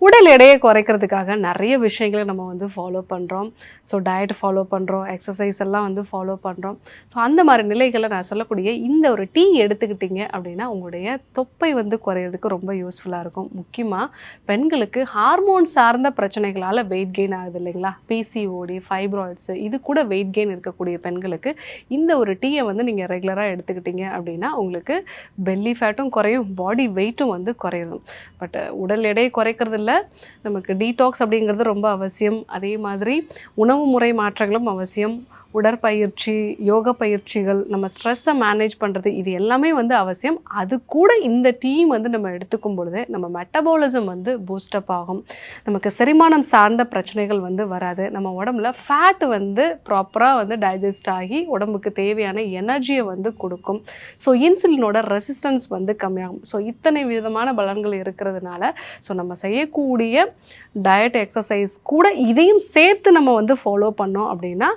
உடல் எடையை குறைக்கிறதுக்காக நிறைய விஷயங்களை நம்ம வந்து ஃபாலோ பண்ணுறோம். ஸோ டயட் ஃபாலோ பண்ணுறோம், எக்ஸசைஸ் எல்லாம் வந்து ஃபாலோ பண்ணுறோம். ஸோ அந்த மாதிரி நிலைகளை நான் சொல்லக்கூடிய இந்த ஒரு டீ எடுத்துக்கிட்டிங்க அப்படின்னா உங்களுடைய தொப்பை வந்து குறையிறதுக்கு ரொம்ப யூஸ்ஃபுல்லாக இருக்கும். முக்கியமாக பெண்களுக்கு ஹார்மோன் சார்ந்த பிரச்சனைகளால் வெயிட் கெயின் ஆகுது இல்லைங்களா, பிசிஓடி, ஃபைப்ராய்ட்ஸு, இது கூட வெயிட் கெயின் இருக்கக்கூடிய பெண்களுக்கு இந்த ஒரு டீயை வந்து நீங்கள் ரெகுலராக எடுத்துக்கிட்டீங்க அப்படின்னா உங்களுக்கு பெல்லி ஃபேட்டும் குறையும், பாடி வெயிட்டும் வந்து குறையும். பட் உடல் எடையை குறைக்கிறது இல்லை, நமக்கு டீடாக்ஸ் அப்படிங்கிறது ரொம்ப அவசியம். அதே மாதிரி உணவு முறை மாற்றங்களும் அவசியம். உடற்பயிற்சி, யோக பயிற்சிகள், நம்ம ஸ்ட்ரெஸ்ஸை மேனேஜ் பண்ணுறது, இது எல்லாமே வந்து அவசியம். அது கூட இந்த டீ வந்து நம்ம எடுத்துக்கும் பொழுது நம்ம மெட்டபாலிசம் வந்து பூஸ்டப் ஆகும், நமக்கு செரிமானம் சார்ந்த பிரச்சனைகள் வந்து வராது, நம்ம உடம்புல ஃபேட் வந்து ப்ராப்பராக வந்து டைஜஸ்ட் ஆகி உடம்புக்கு தேவையான எனர்ஜியை வந்து கொடுக்கும். ஸோ இன்சுலினோட ரெசிஸ்டன்ஸ் வந்து கம்மியாகும். ஸோ இத்தனை விதமான பலன்கள் இருக்கிறதுனால ஸோ நம்ம செய்யக்கூடிய டயட், எக்ஸசைஸ் கூட இதையும் சேர்த்து நம்ம வந்து ஃபாலோ பண்ணோம் அப்படின்னா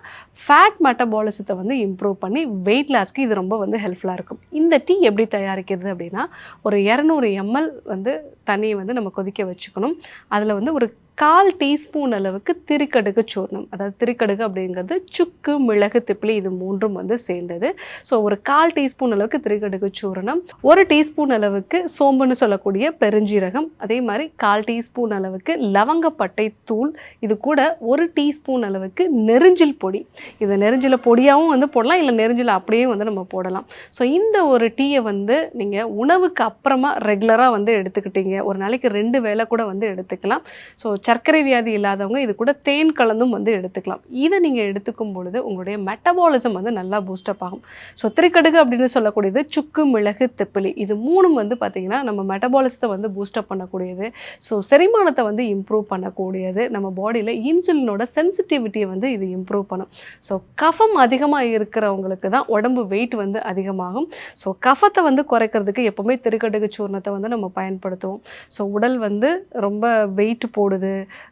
ஃபேட் மெட்டபாலிசத்தை வந்து இம்ப்ரூவ் பண்ணி வெயிட் லாஸ்க்கு இது ரொம்ப வந்து ஹெல்ப்ஃபுல்லாக இருக்கும். இந்த டீ எப்படி தயாரிக்கிறது அப்படின்னா, ஒரு 200 ml வந்து தண்ணியை வந்து நம்ம கொதிக்க வச்சுக்கணும். அதில் வந்து ஒரு 1/4 டீஸ்பூன் அளவுக்கு திரிக்கடுகு சூர்ணம், அதாவது திரிக்கடுகு அப்படிங்கிறது சுக்கு, மிளகு, திப்பிலி, இது மூன்றும் வந்து சேர்ந்தது. ஸோ ஒரு 1/4 டீஸ்பூன் அளவுக்கு திரிக்கடுகு சூரணம், 1 டீஸ்பூன் அளவுக்கு சோம்புன்னு சொல்லக்கூடிய பெருஞ்சீரகம், அதே மாதிரி 1/4 டீஸ்பூன் அளவுக்கு லவங்கப்பட்டை தூள், இது கூட 1 டீஸ்பூன் அளவுக்கு நெரிஞ்சில் பொடி. இது நெரிஞ்சில பொடியாகவும் வந்து போடலாம், இல்லை நெரிஞ்சில் அப்படியே வந்து நம்ம போடலாம். ஸோ இந்த ஒரு டீயை வந்து நீங்கள் உணவுக்கு அப்புறமா ரெகுலராக வந்து எடுத்துக்கிட்டீங்க, ஒரு நாளைக்கு 2 வேளை கூட வந்து எடுத்துக்கலாம். ஸோ சர்க்கரை வியாதி இல்லாதவங்க இது கூட தேன் கலந்தும் வந்து எடுத்துக்கலாம். இதை நீங்கள் எடுத்துக்கும் பொழுது உங்களுடைய மெட்டபாலிசம் வந்து நல்லா பூஸ்டப் ஆகும். ஸோ திரிக்கடுகு அப்படின்னு சொல்லக்கூடியது சுக்கு, மிளகு, திப்பிலி, இது மூணும் வந்து பார்த்திங்கன்னா நம்ம மெட்டபாலிசத்தை வந்து பூஸ்டப் பண்ணக்கூடியது. ஸோ செரிமானத்தை வந்து இம்ப்ரூவ் பண்ணக்கூடியது, நம்ம பாடியில் இன்சுலினோட சென்சிட்டிவிட்டியை வந்து இது இம்ப்ரூவ் பண்ணும். ஸோ கஃபம் அதிகமாக இருக்கிறவங்களுக்கு தான் உடம்பு வெயிட் வந்து அதிகமாகும். ஸோ கஃபத்தை வந்து குறைக்கிறதுக்கு எப்போவுமே திரிக்கடுகு சூர்ணத்தை வந்து நம்ம பயன்படுத்துவோம். ஸோ உடல் வந்து ரொம்ப வெயிட் போடுது,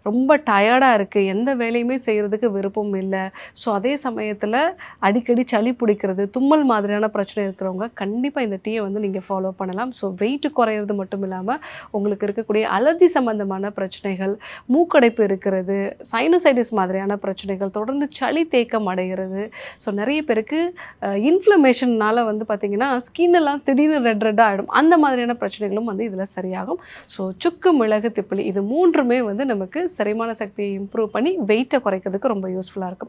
ரொம்ப டயர்டாக இருக்குது, எந்த வேலையுமே செய்கிறதுக்கு விருப்பம் இல்லை, ஸோ அதே சமயத்தில் அடிக்கடி சளி பிடிக்கிறது, தும்மல் மாதிரியான பிரச்சனை இருக்கிறவங்க கண்டிப்பாக இந்த டீயை வந்து நீங்கள் ஃபாலோ பண்ணலாம். ஸோ வெயிட் குறையிறது மட்டும் இல்லாமல் உங்களுக்கு இருக்கக்கூடிய அலர்ஜி சம்மந்தமான பிரச்சனைகள், மூக்கடைப்பு இருக்கிறது, சைனசைட்டிஸ் மாதிரியான பிரச்சனைகள், தொடர்ந்து சளி தேக்கம் அடைகிறது, ஸோ நிறைய பேருக்கு இன்ஃப்ளமேஷன்னால் வந்து பார்த்திங்கன்னா ஸ்கின்னெல்லாம் திடீர்னு ரெட்டாக ஆகிடும், அந்த மாதிரியான பிரச்சனைகளும் வந்து இதில் சரியாகும். ஸோ சுக்கு, மிளகு, திப்பிலி, இது மூன்றுமே வந்து நமக்கு செரிமான சக்தியை இம்ப்ரூவ் பண்ணி வெயிட்டை குறைக்கிறதுக்கு ரொம்ப யூஸ்ஃபுல்லாக இருக்கும்.